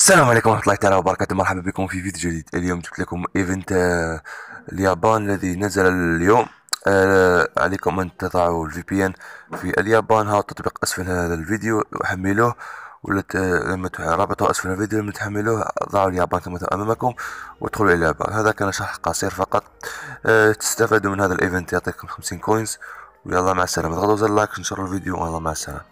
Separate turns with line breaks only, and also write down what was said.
السلام عليكم ورحمة الله تعالى وبركاته. مرحبا بكم في فيديو جديد. اليوم جبت لكم ايفنت اليابان الذي نزل اليوم. عليكم ان تضعوا الفي بي ان في اليابان. ها التطبيق اسفل هذا الفيديو، حملوه. لما رابطه اسفل الفيديو، لما تحملوه ضعوا اليابان كما امامكم وادخلوا الى اللعبة. هذا كان شرح قصير فقط. تستفادوا من هذا الايفنت، يعطيكم 50 كوينز. ويلا مع السلامة. اضغطوا زر لايك، انشروا الفيديو، ويلا مع السلامة.